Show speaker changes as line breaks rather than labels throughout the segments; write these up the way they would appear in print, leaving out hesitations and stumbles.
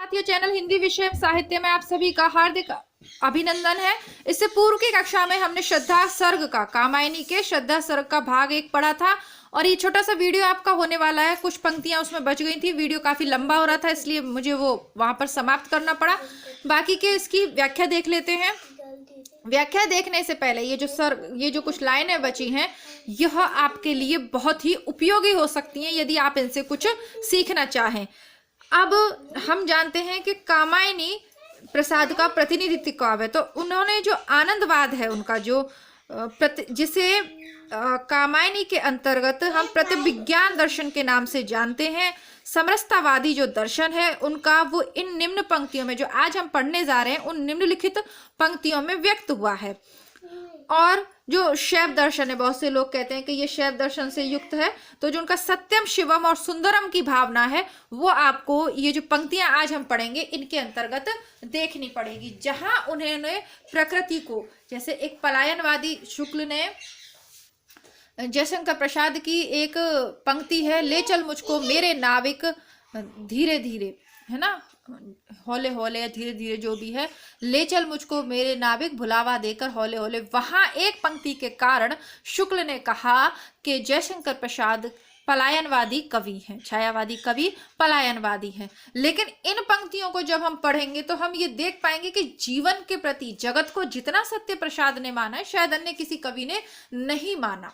भारतीय चैनल हिंदी विषय साहित्य में आप सभी का हार्दिक अभिनंदन है। इससे पूर्व की कक्षा में हमने श्रद्धा सर्ग का, कामायनी के श्रद्धा सर्ग का भाग 1 पढ़ा था और ये छोटा सा वीडियो आपका होने वाला है। कुछ पंक्तियां उसमें बच गई थी, वीडियो काफी लंबा हो रहा था इसलिए मुझे वो वहां पर समाप्त करना पड़ा। बाकी के इसकी व्याख्या देख लेते हैं। व्याख्या देखने से पहले ये जो कुछ लाइनें बची हैं, यह आपके लिए बहुत ही उपयोगी हो सकती हैं यदि आप इनसे कुछ सीखना चाहें। अब हम जानते हैं कि कामायनी प्रसाद का प्रतिनिधित्व काव्य, तो उन्होंने जो आनंदवाद है उनका जो जिसे कामायनी के अंतर्गत हम प्रतिविज्ञान दर्शन के नाम से जानते हैं, समरसतावादी जो दर्शन है उनका, वो इन निम्न पंक्तियों में जो आज हम पढ़ने जा रहे हैं उन निम्नलिखित पंक्तियों में व्यक्त हुआ है। और जो शैव दर्शन है, बहुत से लोग कहते हैं कि ये शैव दर्शन से युक्त है, तो जो उनका सत्यम शिवम और सुंदरम की भावना है वो आपको ये जो पंक्तियां आज हम पढ़ेंगे इनके अंतर्गत देखनी पड़ेगी, जहां उन्होंने प्रकृति को, जैसे एक पलायनवादी शुक्ल ने जयशंकर प्रसाद की एक पंक्ति है, ले चल मुझको मेरे नाविक धीरे धीरे, है ना, हौले हौले या धीरे धीरे जो भी है, ले चल मुझको मेरे नाविक भुलावा देकर हौले हौले। वहां एक पंक्ति के कारण शुक्ल ने कहा कि जयशंकर प्रसाद पलायनवादी कवि हैं, छायावादी कवि पलायनवादी हैं। लेकिन इन पंक्तियों को जब हम पढ़ेंगे तो हम ये देख पाएंगे कि जीवन के प्रति जगत को जितना सत्य प्रसाद ने माना है शायद अन्य किसी कवि ने नहीं माना।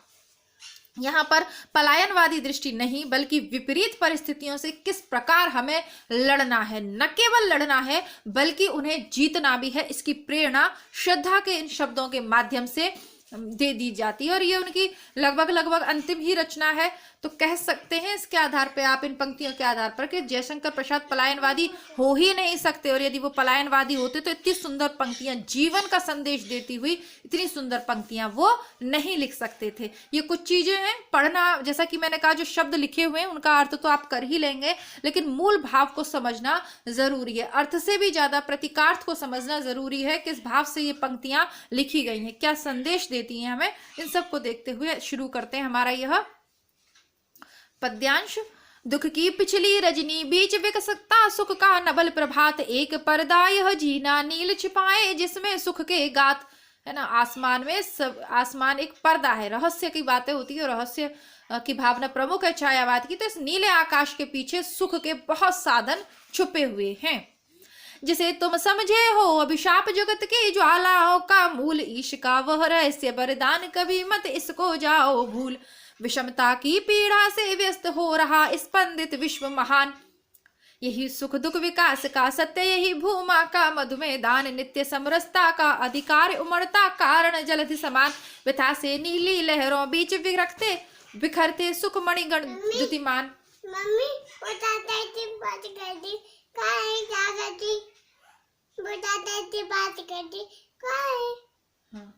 यहाँ पर पलायनवादी दृष्टि नहीं बल्कि विपरीत परिस्थितियों से किस प्रकार हमें लड़ना है, न केवल लड़ना है बल्कि उन्हें जीतना भी है, इसकी प्रेरणा श्रद्धा के इन शब्दों के माध्यम से दे दी जाती है। और ये उनकी लगभग अंतिम ही रचना है, तो कह सकते हैं इसके आधार पे, आप इन पंक्तियों के आधार पर, कि जयशंकर प्रसाद पलायनवादी हो ही नहीं सकते। और यदि वो पलायनवादी होते तो इतनी सुंदर पंक्तियां, जीवन का संदेश देती हुई इतनी सुंदर पंक्तियां वो नहीं लिख सकते थे। ये कुछ चीजें हैं पढ़ना, जैसा कि मैंने कहा, जो शब्द लिखे हुए हैं उनका अर्थ तो आप कर ही लेंगे, लेकिन मूल भाव को समझना जरूरी है। अर्थ से भी ज्यादा प्रतीकार्थ को समझना जरूरी है, किस भाव से ये पंक्तियां लिखी गई हैं, क्या संदेश देती हैं हमें। इन सबको देखते हुए शुरू करते हैं हमारा यह पद्यांश। दुख की पिछली रजनी बीच विकसता सुख का नबल प्रभात, एक पर्दा यह जीना नील छिपाए जिसमें सुख के गात, है ना। आसमान में सब, आसमान एक पर्दा है, रहस्य की बातें होती है, रहस्य की भावना प्रमुख है छायावाद की। तो इस नीले आकाश के पीछे सुख के बहुत साधन छुपे हुए हैं, जिसे तुम समझे हो अभिशाप जगत के ज्वालाओं का मूल, ईश का वह रहस्य वरदान कभी मत इसको जाओ भूल। विषमता की पीड़ा से व्यस्त हो रहा स्पंदित विश्व महान, यही सुख दुख विकास का सत्य, यही भूमा का मधुमेह दान, नित्य समरसता का अधिकार उमड़ता कारण जलधि समान, व्यथा से नीली लहरों बीच बिखरते सुख मणिगण द्युतिमान।
मम्मी बताते थी बात करती
हाँ,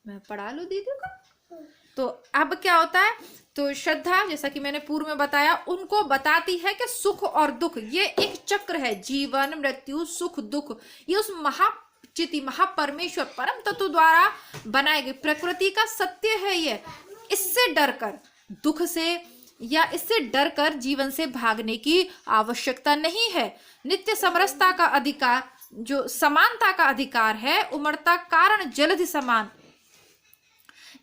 मैं पढ़ा लूं दीदी को। तो अब क्या होता है, तो श्रद्धा, जैसा कि मैंने पूर्व में बताया, उनको बताती है कि सुख और दुख ये एक चक्र है, जीवन मृत्यु सुख दुख, ये उस महाचिति महापरमेश्वर परम तत्व द्वारा बनाए गए प्रकृति का सत्य है। ये इससे डरकर, दुख से या इससे डरकर जीवन से भागने की आवश्यकता नहीं है। नित्य समरसता का अधिकार, जो समानता का अधिकार है, उमड़ता कारण जलधि समान।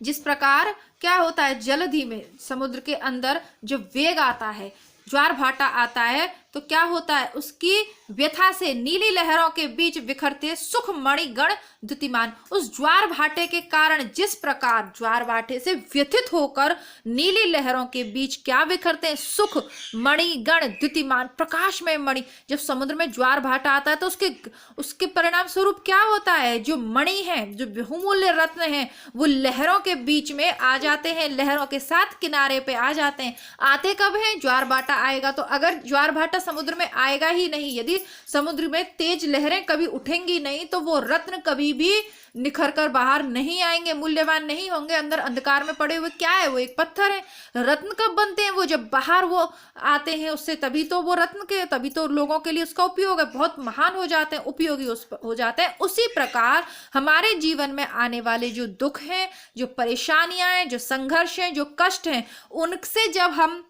जिस प्रकार क्या होता है, जलधि में, समुद्र के अंदर जो वेग आता है, ज्वार भाटा आता है, तो क्या होता है, उसकी व्यथा से नीली लहरों के बीच बिखरते सुख मणिगण द्युतिमान। उस ज्वार भाटे के कारण जिस प्रकार ज्वार भाटे से व्यथित होकर नीली लहरों के बीच क्या बिखरते हैं, सुख मणिगण द्युतिमान, प्रकाश में मणि। जब समुद्र में ज्वार भाटा आता है तो उसके परिणाम स्वरूप क्या होता है, जो मणि है, जो बहुमूल्य रत्न है, वो लहरों के बीच में आ जाते हैं, लहरों के साथ किनारे पे आ जाते हैं। आते कब है, ज्वार भाटा आएगा। तो अगर ज्वार भाटा समुद्र में आएगा ही नहीं, यदि समुद्र में तेज लहरें कभी उठेंगी नहीं, तो वो रत्न कभी भी निखर कर बाहर नहीं आएंगे, मूल्यवान नहीं होंगे। अंदर अंधकार में पड़े हुए क्या है, वो एक पत्थर है। रत्न कब बनते हैं, वो जब बाहर वो आते हैं उससे, तभी तो वो रत्न के, तभी तो लोगों के लिए उसका उपयोग है, बहुत महान हो जाते हैं, उपयोगी हो जाते हैं। उसी प्रकार हमारे जीवन में आने वाले जो दुख हैं, जो परेशानियां हैं, जो संघर्ष हैं, जो कष्ट हैं, उनसे जब हम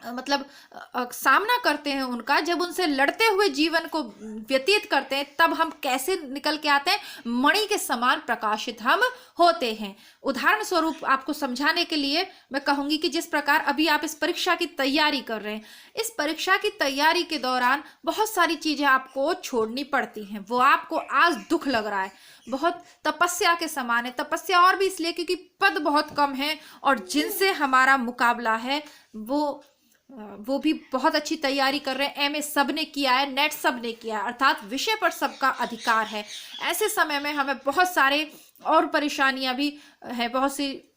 मतलब सामना करते हैं उनका, जब उनसे लड़ते हुए जीवन को व्यतीत करते हैं, तब हम कैसे निकल के आते हैं, मणि के समान प्रकाशित हम होते हैं। उदाहरण स्वरूप आपको समझाने के लिए मैं कहूंगी कि जिस प्रकार अभी आप इस परीक्षा की तैयारी कर रहे हैं, इस परीक्षा की तैयारी के दौरान बहुत सारी चीजें आपको छोड़नी पड़ती हैं। वो आपको आज दुख लग रहा है, बहुत तपस्या के समान है। तपस्या और भी इसलिए क्योंकि पद बहुत कम है, और जिनसे हमारा मुकाबला है वो भी बहुत अच्छी तैयारी कर रहे हैं। एमए सब ने किया है, नेट सब ने किया है, अर्थात विषय पर सबका अधिकार है। ऐसे समय में हमें बहुत सारे और परेशानियां भी है, बहुत सी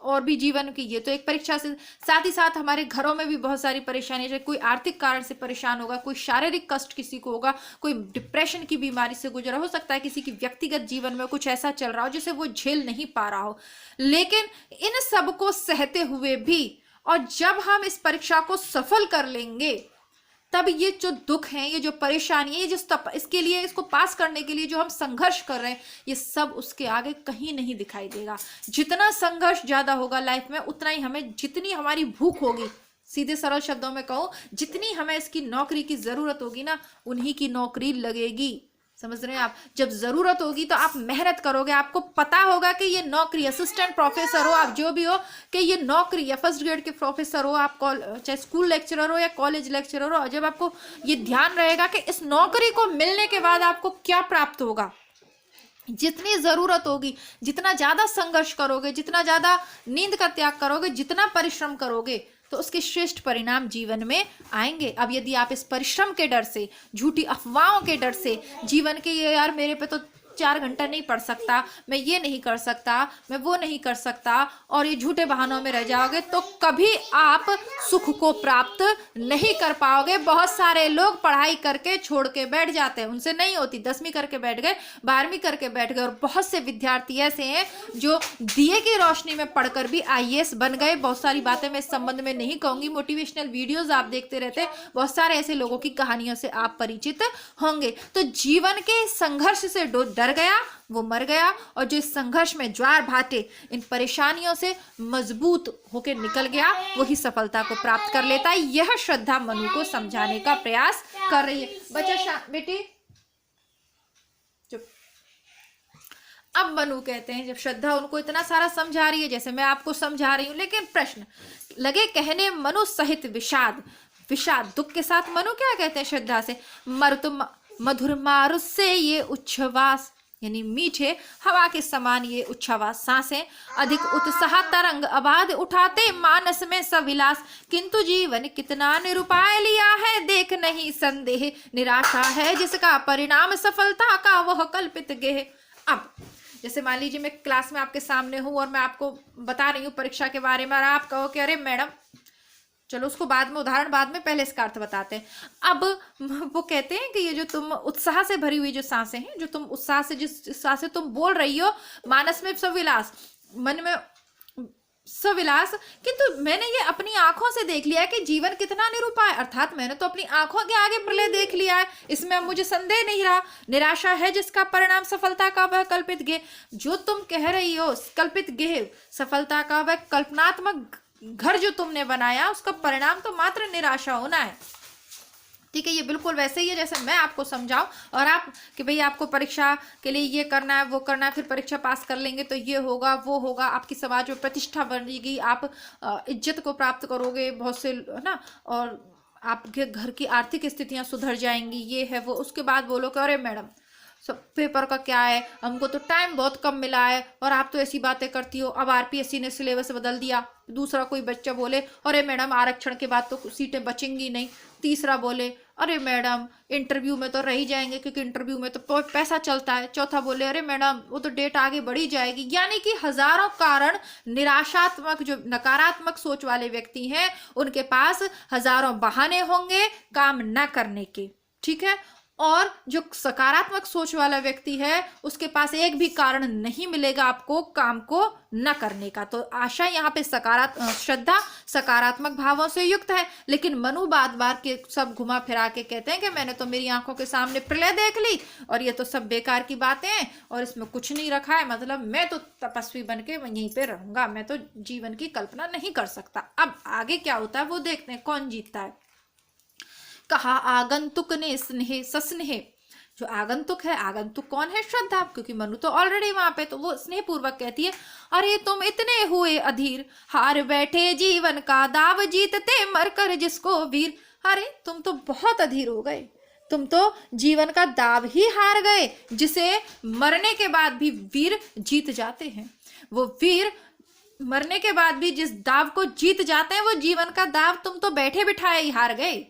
और भी जीवन की, ये तो एक परीक्षा से साथ ही साथ हमारे घरों में भी बहुत सारी परेशानी है। कोई आर्थिक कारण से परेशान होगा, कोई शारीरिक कष्ट किसी को होगा, कोई डिप्रेशन की बीमारी से गुजरा हो सकता है, किसी की व्यक्तिगत जीवन में कुछ ऐसा चल रहा हो जिसे वो झेल नहीं पा रहा हो। लेकिन इन सब को सहते हुए भी, और जब हम इस परीक्षा को सफल कर लेंगे, तब ये जो दुख है, ये जो परेशानी है, ये जो इसके लिए, इसको पास करने के लिए जो हम संघर्ष कर रहे हैं, ये सब उसके आगे कहीं नहीं दिखाई देगा। जितना संघर्ष ज्यादा होगा लाइफ में, उतना ही हमें, जितनी हमारी भूख होगी, सीधे सरल शब्दों में कहूं, जितनी हमें इसकी नौकरी की जरूरत होगी ना, उन्हीं की नौकरी लगेगी। समझ रहे हैं आप? जब जरूरत होगी तो आप मेहनत करोगे, आपको पता होगा कि ये नौकरी, असिस्टेंट प्रोफेसर हो आप, जो भी हो, कि ये नौकरी, या फर्स्ट ग्रेड के प्रोफेसर हो आप, चाहे स्कूल लेक्चरर हो या कॉलेज लेक्चरर हो, जब आपको ये ध्यान रहेगा कि इस नौकरी को मिलने के बाद आपको क्या प्राप्त होगा, जितनी जरूरत होगी, जितना ज्यादा संघर्ष करोगे, जितना ज्यादा नींद का त्याग करोगे, जितना परिश्रम करोगे, तो उसके श्रेष्ठ परिणाम जीवन में आएंगे। अब यदि आप इस परिश्रम के डर से, झूठी अफवाहों के डर से, जीवन के ये यार मेरे पे तो 4 घंटा नहीं पढ़ सकता, मैं ये नहीं कर सकता, मैं वो नहीं कर सकता, और ये झूठे बहानों में रह जाओगे, तो कभी आप सुख को प्राप्त नहीं कर पाओगे। बहुत सारे लोग पढ़ाई करके छोड़ के बैठ जाते हैं, उनसे नहीं होती, 10वीं करके बैठ गए, 12वीं करके बैठ गए, और बहुत से विद्यार्थी ऐसे हैं जो दिए की रोशनी में पढ़कर भी IAS बन गए। बहुत सारी बातें मैं इस संबंध में नहीं कहूंगी, मोटिवेशनल वीडियोज आप देखते रहते, बहुत सारे ऐसे लोगों की कहानियों से आप परिचित होंगे। तो जीवन के संघर्ष से डर गया वो मर गया, और जो इस संघर्ष में ज्वार भाटे, इन परेशानियों से मजबूत होकर निकल गया, वही सफलता को प्राप्त कर लेता है। यह श्रद्धा मनु को समझाने का प्रयास कर रही है। बच्चा बेटी चुप। अब मनु कहते हैं, जब श्रद्धा उनको इतना सारा समझा रही है, जैसे मैं आपको समझा रही हूं, लेकिन प्रश्न लगे कहने मनु सहित विषाद, विषाद दुख के साथ मनु क्या कहते हैं श्रद्धा से, मरुत मधुर मारुत से ये उच्छ्वास, यानी मीठे हवा के समान ये उच्छ्वास सांसें, अधिक उत्साह तरंग अबाध उठाते मानस में सविलास, किंतु जीवन कितना निरुपाय लिया है देख नहीं संदेह, निराशा है जिसका परिणाम सफलता का वह कल्पित गेह। अब जैसे मान लीजिए मैं क्लास में आपके सामने हूं और मैं आपको बता रही हूँ परीक्षा के बारे में, और आप कहो कि अरे मैडम, चलो उसको बाद में, उदाहरण बाद में, पहले इसका अर्थ बताते हैं। अब वो कहते हैं कि ये जो तुम उत्साह से भरी हुई जो सांसें हैं, जो तुम उत्साह से, जिस उत्साह से तुम बोल रही हो, मानस में सविलास, मन में सविलास, किंतु मैंने ये अपनी आंखों से देख लिया है कि जीवन कितना निरुपाय, अर्थात मैंने तो अपनी आंखों के आगे प्रलय देख लिया है, इसमें अब मुझे संदेह नहीं रहा। निराशा है जिसका परिणाम सफलता का वह कल्पित गेह, जो तुम कह रही हो कल्पित गेह, सफलता का वह कल्पनात्मक घर जो तुमने बनाया, उसका परिणाम तो मात्र निराशा होना है। ठीक है, ये बिल्कुल वैसे ही है जैसे मैं आपको समझाऊं, और आप कि भाई आपको परीक्षा के लिए ये करना है, वो करना है, फिर परीक्षा पास कर लेंगे तो ये होगा, वो होगा, आपकी समाज में प्रतिष्ठा बनेगी, आप इज्जत को प्राप्त करोगे, बहुत से है ना, और आपके घर की आर्थिक स्थितियां सुधर जाएंगी, ये है वो। उसके बाद बोलो कि अरे मैडम सब पेपर का क्या है, हमको तो टाइम बहुत कम मिला है, और आप तो ऐसी बातें करती हो, अब RPSC ने सिलेबस बदल दिया। दूसरा कोई बच्चा बोले अरे मैडम आरक्षण के बाद तो सीटें बचेंगी नहीं। तीसरा बोले अरे मैडम इंटरव्यू में तो रह ही जाएंगे क्योंकि इंटरव्यू में तो पैसा चलता है। चौथा बोले अरे मैडम वो तो डेट आगे बढ़ी जाएगी। यानी कि हजारों कारण, निराशात्मक जो नकारात्मक सोच वाले व्यक्ति हैं उनके पास हजारों बहाने होंगे काम न करने के। ठीक है, और जो सकारात्मक सोच वाला व्यक्ति है उसके पास एक भी कारण नहीं मिलेगा आपको काम को न करने का। तो आशा यहाँ पे श्रद्धा सकारात्मक भावों से युक्त है, लेकिन मनु बार के सब घुमा फिरा के कहते हैं कि मैंने तो मेरी आंखों के सामने प्रलय देख ली और ये तो सब बेकार की बातें हैं और इसमें कुछ नहीं रखा है, मतलब मैं तो तपस्वी बन के यहीं पे रहूंगा, मैं तो जीवन की कल्पना नहीं कर सकता। अब आगे क्या होता है वो देखते हैं, कौन जीतता है। कहा आगंतुक ने स्नेह सस्नेह, जो आगंतुक है, आगंतुक कौन है? श्रद्धा, क्योंकि मनु तो ऑलरेडी वहां पे, तो वो स्नेह पूर्वक कहती है अरे तुम इतने हुए अधीर, हार बैठे जीवन का दाव, जीतते मर कर जिसको वीर। अरे तुम तो बहुत अधीर हो गए, तुम तो जीवन का दाव ही हार गए, जिसे मरने के बाद भी वीर जीत जाते हैं। वो वीर मरने के बाद भी जिस दाव को जीत जाते हैं, वो जीवन का दाव तुम तो बैठे बिठाए ही हार गए।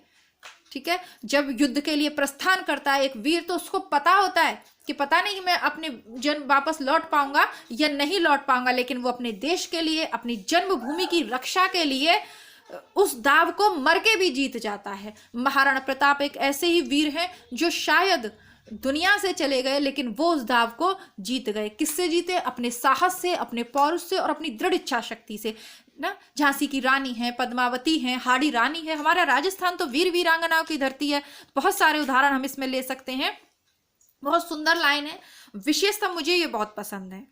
ठीक है, जब युद्ध के लिए प्रस्थान करता है एक वीर, तो उसको पता होता है कि पता नहीं मैं अपने जन्म वापस लौट पाऊंगा या नहीं लौट पाऊंगा, लेकिन वो अपने देश के लिए, अपनी जन्मभूमि की रक्षा के लिए उस दाव को मर के भी जीत जाता है। महाराणा प्रताप एक ऐसे ही वीर हैं जो शायद दुनिया से चले गए, लेकिन वो उस दाव को जीत गए। किससे जीते? अपने साहस से, अपने पौरुष से और अपनी दृढ़ इच्छा शक्ति से ना। झांसी की रानी है, पद्मावती है, हाड़ी रानी है। हमारा राजस्थान तो वीर वीरांगनाओं की धरती है। बहुत सारे उदाहरण हम इसमें ले सकते हैं। बहुत सुंदर लाइन है, विशेषतः मुझे ये बहुत पसंद है।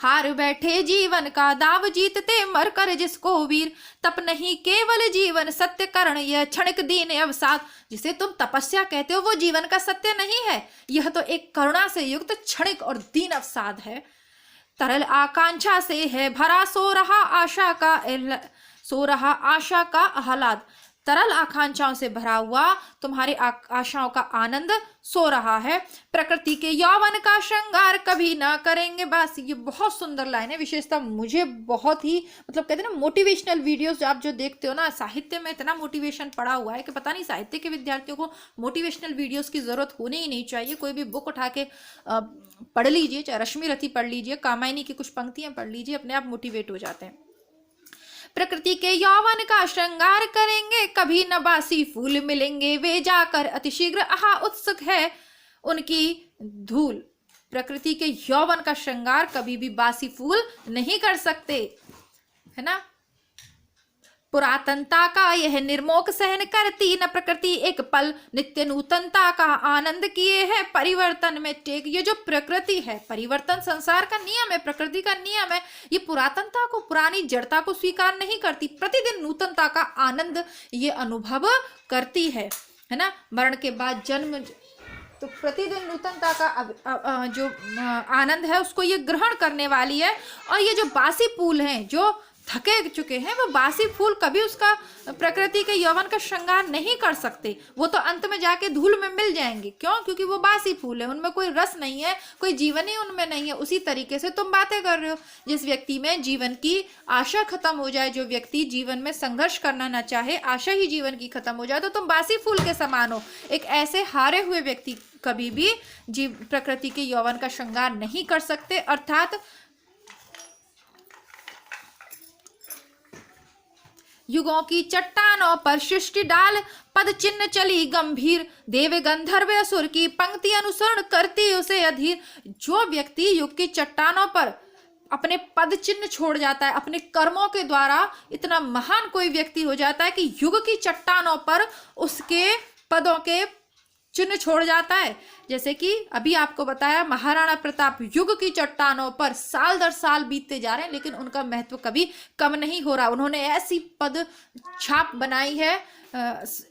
हार बैठे जीवन का दाव, जीतते मर कर जिसको वीर, तप नहीं केवल जीवन सत्य करण, यह क्षणिक दीन अवसाद। जिसे तुम तपस्या कहते हो वो जीवन का सत्य नहीं है, यह तो एक करुणा से युक्त क्षणिक और दीन अवसाद है। तरल आकांक्षा से है भरा, सो रहा आशा का आह्लाद। तरल आकांक्षाओं से भरा हुआ तुम्हारी आशाओं का आनंद सो रहा है। प्रकृति के यौवन का श्रृंगार कभी ना करेंगे बासी। ये बहुत सुंदर लाइन है, विशेषता मुझे बहुत ही, मतलब कहते हैं ना मोटिवेशनल वीडियोस आप जो देखते हो ना, साहित्य में इतना मोटिवेशन पड़ा हुआ है कि पता नहीं साहित्य के विद्यार्थियों को मोटिवेशनल वीडियोस की जरूरत होनी ही नहीं चाहिए। कोई भी बुक उठा के पढ़ लीजिए, चाहे रश्मि रथी पढ़ लीजिए, कामायनी की कुछ पंक्तियां पढ़ लीजिए, अपने आप मोटिवेट हो जाते हैं। प्रकृति के यौवन का श्रृंगार करेंगे, कभी न बासी फूल मिलेंगे, वे जाकर अतिशीघ्र आहा उत्सुक है उनकी धूल। प्रकृति के यौवन का श्रृंगार कभी भी बासी फूल नहीं कर सकते, है ना। पुरातनता का यह निर्मोक सहन करती न प्रकृति एक पल, नित्य नूतनता का आनंद किए है परिवर्तन में टेक। ये जो प्रकृति है, परिवर्तन संसार का नियम है, प्रकृति का नियम है। ये पुरातनता को, पुरानी जड़ता को स्वीकार नहीं करती, प्रतिदिन नूतनता का आनंद ये अनुभव करती है ना। मरण के बाद जन्म, तो प्रतिदिन नूतनता का जो आनंद है उसको ये ग्रहण करने वाली है। और ये जो बासी फूल हैं, जो थके चुके हैं, वो बासी फूल कभी उसका प्रकृति के यौवन का श्रृंगार नहीं कर सकते। वो तो अंत में जाके धूल में मिल जाएंगे। क्यों? क्योंकि वो बासी फूल है, उनमें कोई रस नहीं है, कोई जीवन ही उनमें नहीं है। उसी तरीके से तुम बातें कर रहे हो, जिस व्यक्ति में जीवन की आशा खत्म हो जाए, जो व्यक्ति जीवन में संघर्ष करना ना चाहे, आशा ही जीवन की खत्म हो जाए, तो तुम बासी फूल के समान हो। एक ऐसे हारे हुए व्यक्ति कभी भी प्रकृति के यौवन का श्रृंगार नहीं कर सकते। अर्थात युगों की चट्टानों पर सृष्टि डाल, पद चिन्ह चली गंभीर, देव गंधर्व असुर की पंक्ति अनुसरण करती उसे अधीर। जो व्यक्ति युग की चट्टानों पर अपने पद चिन्ह छोड़ जाता है, अपने कर्मों के द्वारा इतना महान कोई व्यक्ति हो जाता है कि युग की चट्टानों पर उसके पदों के चिन्ह छोड़ जाता है। जैसे कि अभी आपको बताया, महाराणा प्रताप युग की चट्टानों पर साल दर साल बीतते जा रहे हैं, लेकिन उनका महत्व कभी कम नहीं हो रहा। उन्होंने ऐसी पद छाप बनाई है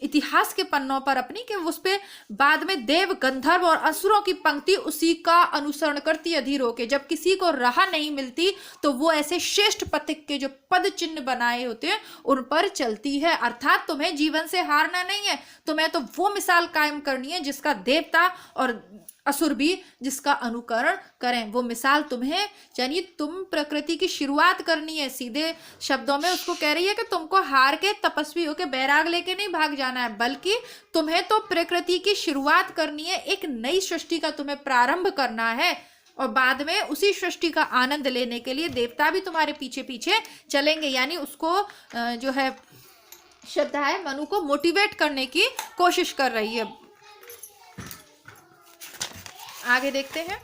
इतिहास के पन्नों पर अपनी, कि उस पे बाद में देव गंधर्व और असुरों की पंक्ति उसी का अनुसरण करती अधीर होके। जब किसी को राह नहीं मिलती तो वो ऐसे श्रेष्ठ पथिक के जो पद चिन्ह बनाए होते हैं उन पर चलती है। अर्थात तुम्हें जीवन से हारना नहीं है, तुम्हें तो वो मिसाल कायम करनी है जिसका देवता और असुर भी जिसका अनुकरण करें। वो मिसाल तुम्हें, यानी तुम प्रकृति की शुरुआत करनी है। सीधे शब्दों में उसको कह रही है कि तुमको हार के तपस्वी होके बैराग लेके नहीं भाग जाना है, बल्कि तुम्हें तो प्रकृति की शुरुआत करनी है। एक नई सृष्टि का तुम्हें प्रारंभ करना है और बाद में उसी सृष्टि का आनंद लेने के लिए देवता भी तुम्हारे पीछे पीछे चलेंगे। यानी उसको जो है श्रद्धा है, मनु को मोटिवेट करने की कोशिश कर रही है। आगे देखते हैं।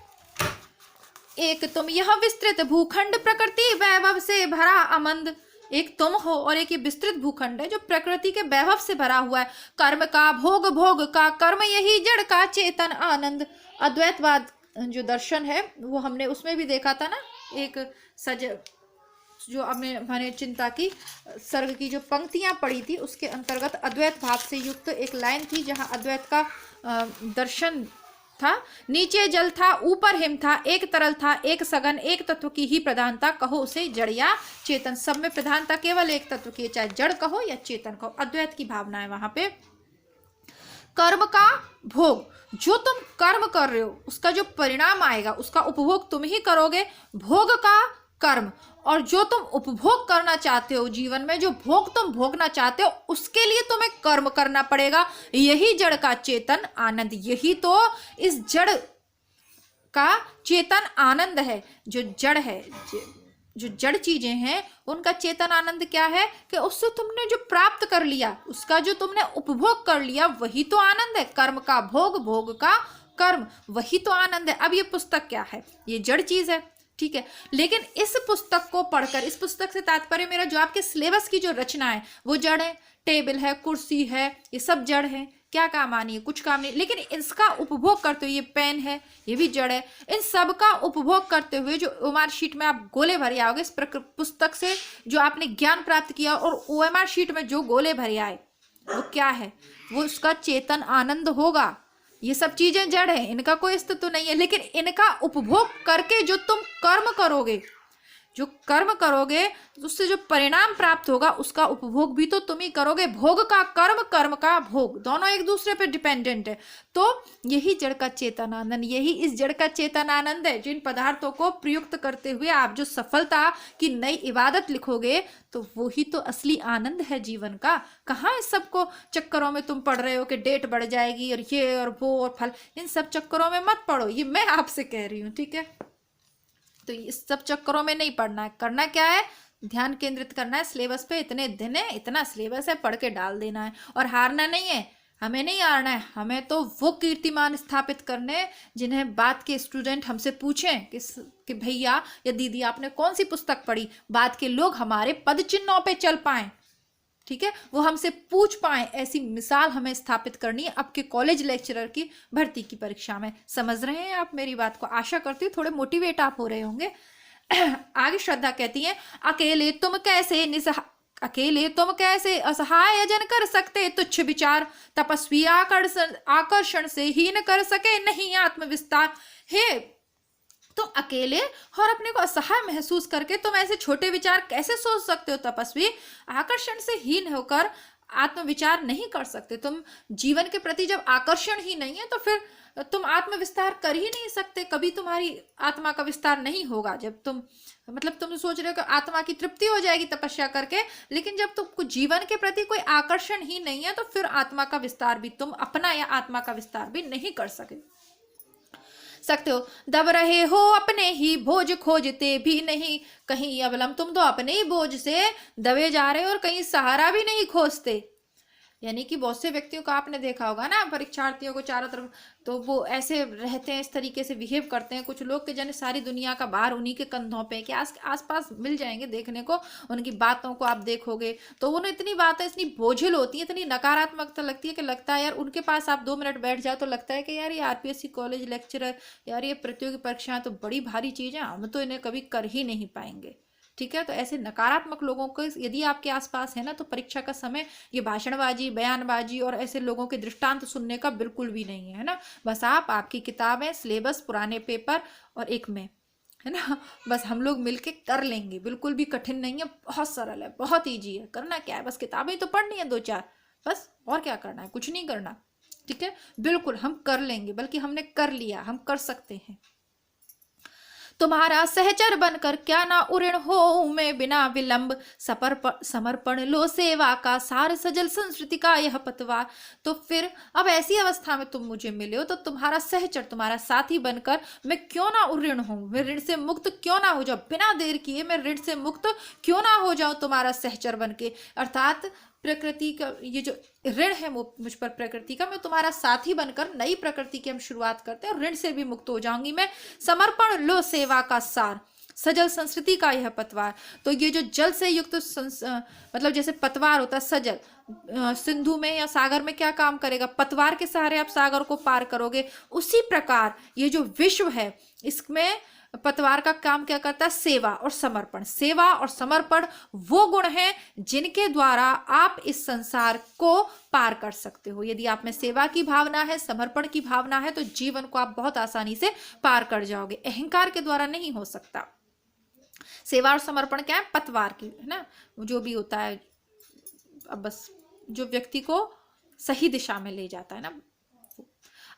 एक तुम यह विस्तृत भूखंड प्रकृति वैभव से भरा अमंद। एक तुम हो और एक ये विस्तृत भूखंड है जो प्रकृति के वैभव से भरा हुआ है। कर्म का भोग, भोग का कर्म, यही जड़ का चेतन आनंद। अद्वैतवाद जो दर्शन है वो हमने उसमें भी देखा था ना, एक सज जो हमने चिंता की सर्ग की जो पंक्तियां पढ़ी थी उसके अंतर्गत अद्वैत भाव से युक्त एक लाइन थी जहां अद्वैत का दर्शन था। नीचे जल था, ऊपर हिम था, एक तरल था, एक सघन, एक तत्व की ही प्रधानता, कहो उसे जड़ या चेतन। सब में प्रधानता केवल एक तत्व की है, चाहे जड़ कहो या चेतन कहो। अद्वैत की भावना है वहां पे। कर्म का भोग, जो तुम कर्म कर रहे हो उसका जो परिणाम आएगा उसका उपभोग तुम ही करोगे। भोग का कर्म, और जो तुम उपभोग करना चाहते हो जीवन में, जो भोग तुम भोगना चाहते हो उसके लिए तुम्हें कर्म करना पड़ेगा। यही जड़ का चेतन आनंद, यही तो इस जड़ का चेतन आनंद है। जो जड़ है, जो जड़ चीजें हैं उनका चेतन आनंद क्या है कि उससे तुमने जो प्राप्त कर लिया, उसका जो तुमने उपभोग कर लिया, वही तो आनंद है। कर्म का भोग, भोग का कर्म, वही तो आनंद है। अब ये पुस्तक क्या है? ये जड़ चीज है, ठीक है। लेकिन इस पुस्तक को पढ़कर, इस पुस्तक से तात्पर्य मेरा जो आपके सिलेबस की जो रचना है वो जड़ है। टेबल है, कुर्सी है, ये सब जड़ है। क्या काम आनी है? कुछ काम नहीं। लेकिन इसका उपभोग करते हुए, ये पेन है, ये भी जड़ है। इन सब का उपभोग करते हुए जो ओएमआर शीट में आप गोले भरे आओगे, इस पुस्तक से जो आपने ज्ञान प्राप्त किया और ओएमआर शीट में जो गोले भरे आए वो क्या है? वो उसका चेतन आनंद होगा। ये सब चीजें जड़ है, इनका कोई अस्तित्व नहीं है। लेकिन इनका उपभोग करके जो तुम कर्म करोगे, जो कर्म करोगे उससे जो परिणाम प्राप्त होगा उसका उपभोग भी तो तुम ही करोगे। भोग का कर्म, कर्म का भोग, दोनों एक दूसरे पे डिपेंडेंट है। तो यही जड़ का चेतन आनंद, यही इस जड़ का चेतन आनंद है। जिन पदार्थों को प्रयुक्त करते हुए आप जो सफलता की नई इबादत लिखोगे तो वो ही तो असली आनंद है जीवन का। कहाँ इस सबको चक्करों में तुम पढ़ रहे हो कि डेट बढ़ जाएगी और ये और वो और फल, इन सब चक्करों में मत पढ़ो। ये मैं आपसे कह रही हूँ, ठीक है। तो इस सब चक्करों में नहीं पढ़ना है। करना क्या है? ध्यान केंद्रित करना है सिलेबस पे। इतने दिन है, इतना सिलेबस है, पढ़ के डाल देना है। और हारना नहीं है, हमें नहीं हारना है। हमें तो वो कीर्तिमान स्थापित करने जिन्हें बात के स्टूडेंट हमसे पूछें कि भैया या दीदी आपने कौन सी पुस्तक पढ़ी, बाद के लोग हमारे पद चिन्हों पे चल पाएं, ठीक है, वो हमसे पूछ पाए। ऐसी मिसाल हमें स्थापित करनी है अब के कॉलेज लेक्चरर की भर्ती की परीक्षा में। समझ रहे हैं आप मेरी बात को? आशा करती हूँ थोड़े मोटिवेट आप हो रहे होंगे। आगे श्रद्धा कहती है, अकेले तुम कैसे असहाय जन कर सकते तुच्छ विचार, तपस्वी आकर्षण से हीन कर सके नहीं आत्मविस्तार। हे, तुम अकेले और अपने को असहाय महसूस करके तुम ऐसे छोटे विचार कैसे सोच सकते हो? तपस्वी आकर्षण से हीन होकर आत्मविचार नहीं कर सकते। तुम जीवन के प्रति जब आकर्षण ही नहीं है तो फिर तुम आत्मविस्तार कर ही नहीं सकते। कभी तुम्हारी आत्मा का विस्तार नहीं होगा। जब तुम तुम सोच रहे हो कि आत्मा की तृप्ति हो जाएगी तपस्या करके, लेकिन जब तुमको जीवन के प्रति कोई आकर्षण ही नहीं है तो फिर आत्मा का विस्तार भी तुम अपना या आत्मा का विस्तार भी नहीं कर सकते हो। दब रहे हो अपने ही बोझ, खोजते भी नहीं कहीं अवलंब। तुम तो अपने ही बोझ से दबे जा रहे हो और कहीं सहारा भी नहीं खोजते। यानी कि बहुत से व्यक्तियों का आपने देखा होगा ना, परीक्षार्थियों को चारों तरफ तो वो ऐसे रहते हैं, इस तरीके से बिहेव करते हैं कुछ लोग के जन सारी दुनिया का भार उन्हीं के कंधों पे कि आसपास मिल जाएंगे देखने को। उनकी बातों को आप देखोगे तो उन्हें इतनी बातें इतनी बोझिल होती है, इतनी नकारात्मकता लगती है कि लगता है यार उनके पास आप 2 मिनट बैठ जाओ तो लगता है कि यार ये आरपीएससी कॉलेज लेक्चरर, यार ये प्रतियोगी परीक्षाएं तो बड़ी भारी चीज़ है, हम तो इन्हें कभी कर ही नहीं पाएंगे। ठीक है, तो ऐसे नकारात्मक लोगों को यदि आपके आसपास है ना तो परीक्षा का समय ये भाषणबाजी, बयानबाजी और ऐसे लोगों के दृष्टांत सुनने का बिल्कुल भी नहीं है ना। बस आपकी किताबें, सिलेबस, पुराने पेपर और एक मैं, है ना, बस हम लोग मिलके कर लेंगे। बिल्कुल भी कठिन नहीं है, बहुत सरल है, बहुत ईजी है। करना क्या है? बस किताबें तो पढ़नी है 2-4, बस। और क्या करना है? कुछ नहीं करना। ठीक है, बिल्कुल हम कर लेंगे, बल्कि हमने कर लिया, हम कर सकते हैं। तुम्हारा सहचर बनकर क्या ना उऋण हो मैं बिना विलंब, समर्पण लो सेवा का सार सजल संस्कृति का यह पतवार। तो फिर अब ऐसी अवस्था में तुम मुझे मिले हो तो तुम्हारा सहचर, तुम्हारा साथी बनकर मैं क्यों ना उऋण हूं, मैं ऋण से मुक्त क्यों ना हो जाऊं, बिना देर किए मैं ऋण से मुक्त क्यों ना हो जाऊं तुम्हारा सहचर बनके। अर्थात प्रकृति का ये जो ऋण है मुझ पर प्रकृति का, मैं तुम्हारा साथी बनकर नई प्रकृति की हम शुरुआत करते हैं और ऋण से भी मुक्त हो जाऊंगी मैं। समर्पण लो सेवा का सार, सजल संस्कृति का यह पतवार। तो ये जो जल से युक्त मतलब जैसे पतवार होता है सजल, सिंधु में या सागर में क्या काम करेगा, पतवार के सहारे आप सागर को पार करोगे। उसी प्रकार ये जो विश्व है इसमें पतवार का काम क्या करता है, सेवा और समर्पण। सेवा और समर्पण वो गुण हैं जिनके द्वारा आप इस संसार को पार कर सकते हो। यदि आप में सेवा की भावना है, समर्पण की भावना है, तो जीवन को आप बहुत आसानी से पार कर जाओगे। अहंकार के द्वारा नहीं हो सकता। सेवा और समर्पण क्या है, पतवार की, है ना, जो भी होता है, अब बस जो व्यक्ति को सही दिशा में ले जाता है ना।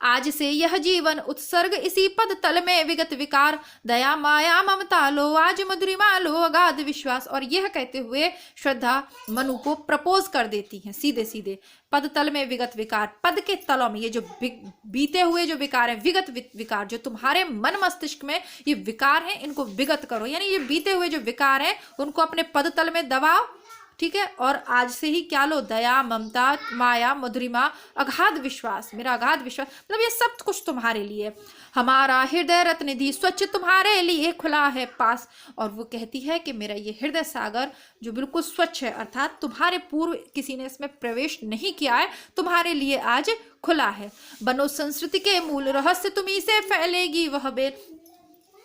आज से यह जीवन उत्सर्ग इसी पद तल में, विगत विकार दया माया ममता लो, आज मधुरिमा लो अगाध विश्वास। और यह कहते हुए श्रद्धा मनु को प्रपोज कर देती है सीधे सीधे, पद तल में विगत विकार, पद के तलों में ये जो बीते हुए जो विकार है, विगत विकार, जो तुम्हारे मन मस्तिष्क में ये विकार है, इनको विगत करो, यानी ये बीते हुए जो विकार है उनको अपने पद तल में दबाओ, ठीक है। और आज से ही क्या लो, दया ममता माया मधुरिमा अगाध विश्वास, मेरा अगाध विश्वास, मतलब ये सब कुछ तुम्हारे लिए। हमारा हृदय रत्ननिधि स्वच्छ तुम्हारे लिए खुला है पास। और वो कहती है कि मेरा ये हृदय सागर जो बिल्कुल स्वच्छ है, अर्थात तुम्हारे पूर्व किसी ने इसमें प्रवेश नहीं किया है, तुम्हारे लिए आज खुला है। बनो संस्कृति के मूल रहस्य, तुम्ही से फैलेगी वह बेल।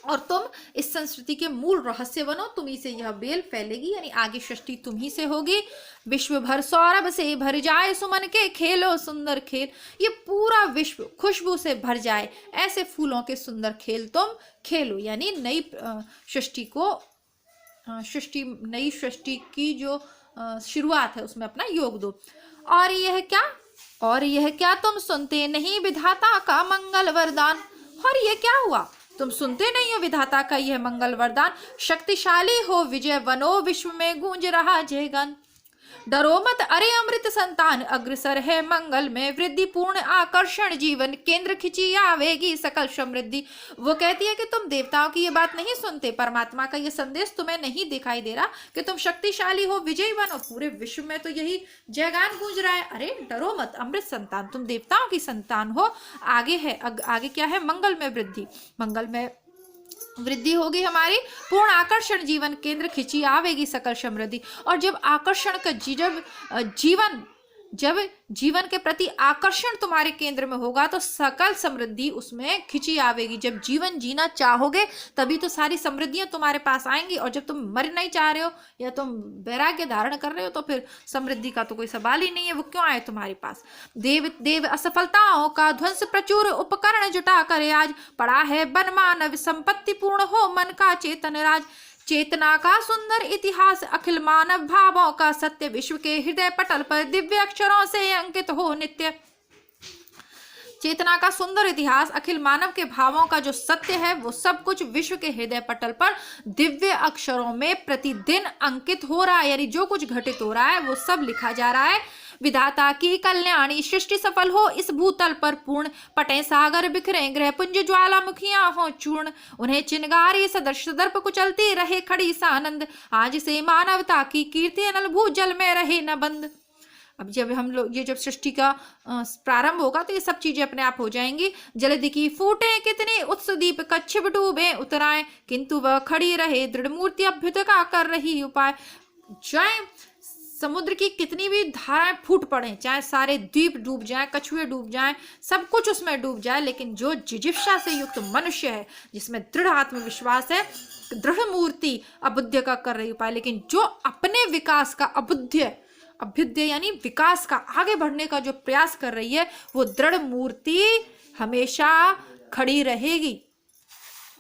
और तुम इस संस्कृति के मूल रहस्य बनो, तुम्ही से यह बेल फैलेगी, यानी आगे सृष्टि तुम्ही से होगी। विश्व भर सौरभ से भर जाए, सुमन के खेलो सुंदर खेल। ये पूरा विश्व खुशबू से भर जाए, ऐसे फूलों के सुंदर खेल तुम खेलो, यानी नई सृष्टि को, नई सृष्टि की जो शुरुआत है उसमें अपना योग दो। और यह क्या तुम सुनते नहीं विधाता का मंगल वरदान। और ये क्या हुआ, तुम सुनते नहीं हो विधाता का यह मंगल वरदान। शक्तिशाली हो विजय बनो, विश्व में गूंज रहा जय गान। डरो मत अरे अमृत संतान, अग्रसर है मंगल में वृद्धि, पूर्ण आकर्षण जीवन केंद्र खिंची आवेगी सकल समृद्धि। वो कहती है कि तुम देवताओं की ये बात नहीं सुनते, परमात्मा का ये संदेश तुम्हें नहीं दिखाई दे रहा कि तुम शक्तिशाली हो, विजयी बनो, पूरे विश्व में तो यही जयगान गूंज रहा है। अरे डरो मत अमृत संतान, तुम देवताओं की संतान हो। आगे क्या है, मंगल में वृद्धि, मंगल में वृद्धि होगी हमारी, पूर्ण आकर्षण जीवन केंद्र खिंची आवेगी सकल समृद्धि। और जब आकर्षण का जब जीवन के प्रति आकर्षण तुम्हारे केंद्र में होगा तो सकल समृद्धि उसमें खिंची आवेगी। जब जीवन जीना चाहोगे तभी तो सारी समृद्धियां तुम्हारे पास आएंगी, और जब तुम मर नहीं चाह रहे हो या तुम वैराग्य धारण कर रहे हो तो फिर समृद्धि का तो कोई सवाल ही नहीं है, वो क्यों आए तुम्हारे पास। देव असफलताओं का ध्वंस प्रचुर उपकरण जुटा करे, आज पड़ा है बन मानव संपत्ति, पूर्ण हो मन का चेतन राज। चेतना का सुंदर इतिहास अखिल मानव भावों का सत्य, विश्व के हृदय पटल पर दिव्य अक्षरों से अंकित हो नित्य। चेतना का सुंदर इतिहास अखिल मानव के भावों का जो सत्य है वो सब कुछ विश्व के हृदय पटल पर दिव्य अक्षरों में प्रतिदिन अंकित हो रहा है, यानी जो कुछ घटित हो रहा है वो सब लिखा जा रहा है। विधाता की कल्याणी सृष्टि सफल हो इस भूतल पर पूर्ण, पटे सागर बिखरे ग्रह पुंज ज्वालामुखियां हो चूर्ण, उन्हें चिनगारी सदर्श दर्प कुचलती रहे खड़ी सानंद, आज से मानवता की कीर्ति अनल भूजल में रहे न बंद। अब जब हम लोग जब सृष्टि का प्रारंभ होगा तो ये सब चीजें अपने आप हो जाएंगी। जलधि की फूटे कितने उत्स दीप कच्छप डूबे उतराए, किंतु वह खड़ी रहे दृढ़ मूर्ति अभ्युत का कर रही उपाय। चाहे समुद्र की कितनी भी धाराएं फूट पड़े, चाहे सारे द्वीप डूब जाएं, कछुए डूब जाएं, सब कुछ उसमें डूब जाए, लेकिन जो जिजिप्सा से युक्त मनुष्य है जिसमें दृढ़ आत्मविश्वास है, दृढ़ मूर्ति अबुद्ध का कर रही उपाय, लेकिन जो अपने विकास का अभ्युदय यानी विकास का आगे बढ़ने का जो प्रयास कर रही है, वो दृढ़ मूर्ति हमेशा खड़ी रहेगी,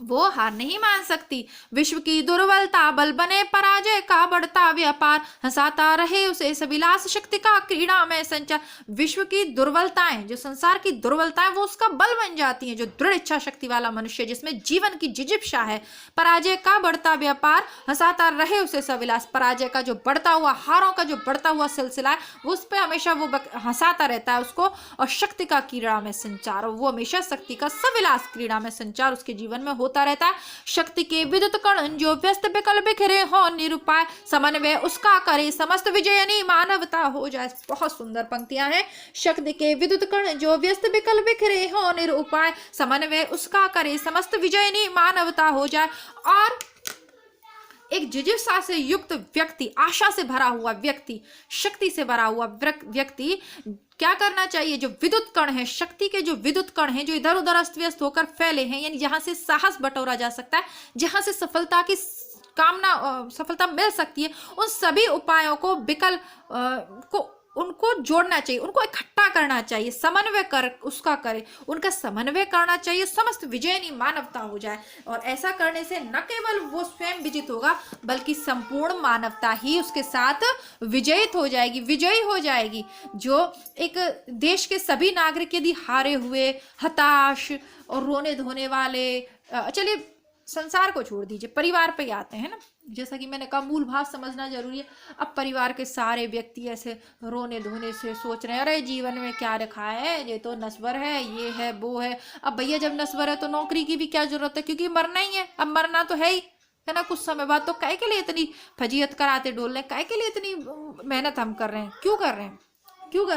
वो हार नहीं मान सकती। विश्व की दुर्बलता बल बने पराजय का बढ़ता व्यापार, हंसाता रहे उसे सविलास शक्ति का क्रीड़ा में संचार। विश्व की दुर्बलताएं, जो संसार की दुर्बलताएं, वो उसका बल बन जाती हैं। जो दृढ़ इच्छा शक्ति वाला मनुष्य जिसमें जीवन की जिजिप्सा है, पराजय का बढ़ता व्यापार, हंसाता रहे उसे सविलास, पराजय का जो बढ़ता हुआ, हारों का जो बढ़ता हुआ सिलसिला है, वो उस पर हमेशा वो हंसाता रहता है उसको, और शक्ति का क्रीड़ा में संचार, वो हमेशा शक्ति का सविलास क्रीड़ा में संचार उसके जीवन में होता रहता। शक्ति के विद्युत कण जो व्यस्त विकल बिखरे हो निरुपाय, समन्वय उसका करे समस्त विजयनी मानवता हो जाए। बहुत सुंदर पंक्तियां हैं। शक्ति के विद्युत कण जो व्यस्त विकल बिखरे हो निरुपाय, समन्वय उसका करे समस्त विजयनी मानवता हो जाए। और एक जिज्ञासा से युक्त व्यक्ति, आशा से भरा हुआ व्यक्ति, शक्ति से भरा हुआ व्यक्ति क्या करना चाहिए? जो विद्युत कण है, शक्ति के जो विद्युत कण हैं जो इधर उधर अस्त व्यस्त होकर फैले हैं, यानी जहां से साहस बटोरा जा सकता है, जहां से सफलता की सफलता मिल सकती है, उन सभी उपायों को उनको जोड़ना चाहिए, उनको इकट्ठा करना चाहिए, समन्वय कर उसका करे, उनका समन्वय करना चाहिए, समस्त विजयनी मानवता हो जाए। और ऐसा करने से न केवल वो स्वयं विजित होगा बल्कि संपूर्ण मानवता ही उसके साथ विजयित हो जाएगी, विजयी हो जाएगी। जो एक देश के सभी नागरिक यदि हारे हुए, हताश और रोने धोने वाले, चलिए संसार को छोड़ दीजिए, परिवार पे आते हैं ना, जैसा कि मैंने कहा मूल भाव समझना जरूरी है। अब परिवार के सारे व्यक्ति ऐसे रोने धोने से सोच रहे हैं, अरे जीवन में क्या रखा है, ये तो नश्वर है, ये है वो है। अब भैया जब नश्वर है तो नौकरी की भी क्या जरूरत है, क्योंकि मरना ही है, अब मरना तो है ही, है ना। कुछ समय बाद तो काहे के लिए इतनी फजीयत कराते डोल रहे हैं, काहे के लिए इतनी मेहनत हम कर रहे हैं, क्यों कर रहे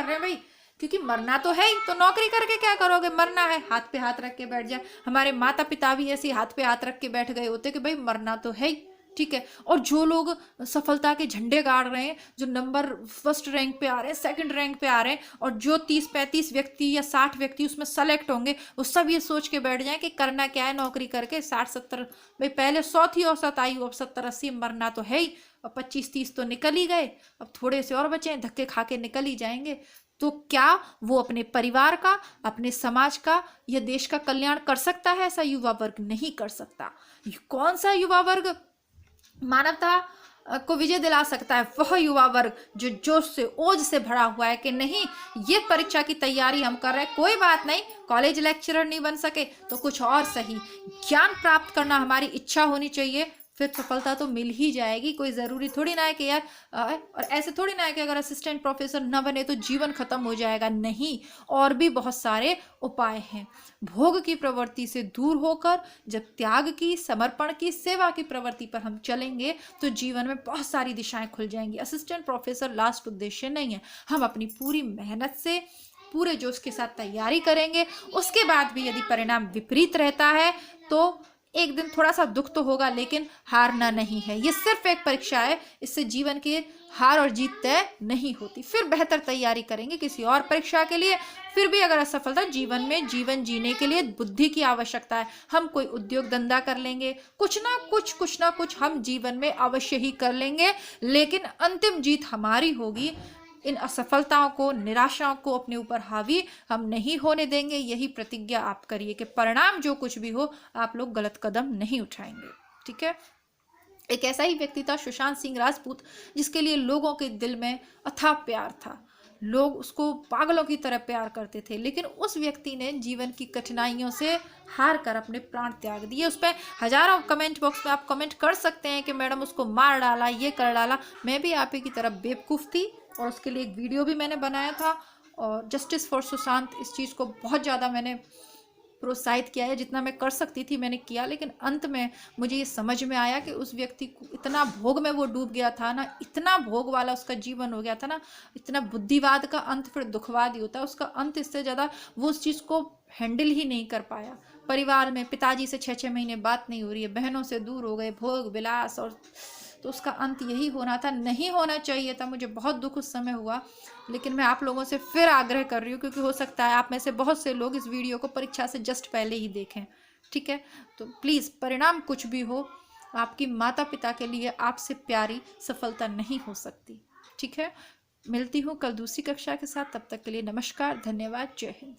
हैं भाई? क्योंकि मरना तो है ही, तो नौकरी करके क्या करोगे, मरना है, हाथ पे हाथ रख के बैठ जाए। हमारे माता पिता भी ऐसे हाथ पे हाथ रख के बैठ गए होते कि भाई मरना तो है ही, ठीक है। और जो लोग सफलता के झंडे गाड़ रहे हैं, जो नंबर फर्स्ट रैंक पे आ रहे हैं, सेकंड रैंक पे आ रहे हैं, और जो 30-35 व्यक्ति या 60 व्यक्ति उसमें सेलेक्ट होंगे, वो सब ये सोच के बैठ जाएं कि करना क्या है नौकरी करके 60-70, भाई पहले 100 थी औसत आयु, अब 70-80, मरना तो है ही, अब 25-30 तो निकल ही गए, अब थोड़े से और बचे, धक्के खा के निकल ही जाएंगे। तो क्या वो अपने परिवार का, अपने समाज का या देश का कल्याण कर सकता है? ऐसा युवा वर्ग नहीं कर सकता। कौन सा युवा वर्ग मानवता को विजय दिला सकता है? वह युवा वर्ग जो जोश से, ओज से भरा हुआ है कि नहीं, ये परीक्षा की तैयारी हम कर रहे हैं, कोई बात नहीं, कॉलेज लेक्चरर नहीं बन सके तो कुछ और सही, ज्ञान प्राप्त करना हमारी इच्छा होनी चाहिए, फिर सफलता तो मिल ही जाएगी। कोई ज़रूरी थोड़ी ना है कि यार, और ऐसे थोड़ी ना है कि अगर असिस्टेंट प्रोफेसर ना बने तो जीवन खत्म हो जाएगा, नहीं, और भी बहुत सारे उपाय हैं। भोग की प्रवृत्ति से दूर होकर जब त्याग की, समर्पण की, सेवा की प्रवृत्ति पर हम चलेंगे तो जीवन में बहुत सारी दिशाएं खुल जाएंगी। असिस्टेंट प्रोफेसर लास्ट उद्देश्य नहीं है, हम अपनी पूरी मेहनत से, पूरे जोश के साथ तैयारी करेंगे, उसके बाद भी यदि परिणाम विपरीत रहता है तो एक दिन थोड़ा सा दुख तो होगा, लेकिन हारना नहीं है। ये सिर्फ एक परीक्षा है, इससे जीवन के हार और जीत तय नहीं होती। फिर बेहतर तैयारी करेंगे किसी और परीक्षा के लिए। फिर भी अगर असफलता, जीवन में जीवन जीने के लिए बुद्धि की आवश्यकता है। हम कोई उद्योग धंधा कर लेंगे, कुछ ना कुछ हम जीवन में अवश्य ही कर लेंगे, लेकिन अंतिम जीत हमारी होगी। इन असफलताओं को, निराशाओं को अपने ऊपर हावी हम नहीं होने देंगे। यही प्रतिज्ञा आप करिए कि परिणाम जो कुछ भी हो, आप लोग गलत कदम नहीं उठाएंगे, ठीक है। एक ऐसा ही व्यक्ति था सुशांत सिंह राजपूत, जिसके लिए लोगों के दिल में अथाह प्यार था, लोग उसको पागलों की तरह प्यार करते थे, लेकिन उस व्यक्ति ने जीवन की कठिनाइयों से हार कर अपने प्राण त्याग दिए। उस पर हजारों कमेंट बॉक्स में आप कमेंट कर सकते हैं कि मैडम उसको मार डाला, ये कर डाला। मैं भी आप ही की तरह बेवकूफ़ थी और उसके लिए एक वीडियो भी मैंने बनाया था, और जस्टिस फॉर सुशांत, इस चीज़ को बहुत ज़्यादा मैंने प्रोत्साहित किया है, जितना मैं कर सकती थी मैंने किया। लेकिन अंत में मुझे ये समझ में आया कि उस व्यक्ति को इतना भोग में वो डूब गया था ना, इतना भोग वाला उसका जीवन हो गया था ना, इतना बुद्धिवाद का अंत फिर दुखवाद ही होता है। उसका अंत इससे ज़्यादा वो उस चीज़ को हैंडल ही नहीं कर पाया। परिवार में पिताजी से 6-6 महीने बात नहीं हो रही है, बहनों से दूर हो गए, भोग विलास, और तो उसका अंत यही होना था, नहीं होना चाहिए था। मुझे बहुत दुख उस समय हुआ, लेकिन मैं आप लोगों से फिर आग्रह कर रही हूँ, क्योंकि हो सकता है आप में से बहुत से लोग इस वीडियो को परीक्षा से जस्ट पहले ही देखें, ठीक है। तो प्लीज़, परिणाम कुछ भी हो, आपकी माता पिता के लिए आपसे प्यारी सफलता नहीं हो सकती, ठीक है। मिलती हूँ कल दूसरी कक्षा के साथ, तब तक के लिए नमस्कार, धन्यवाद, जय हिंद।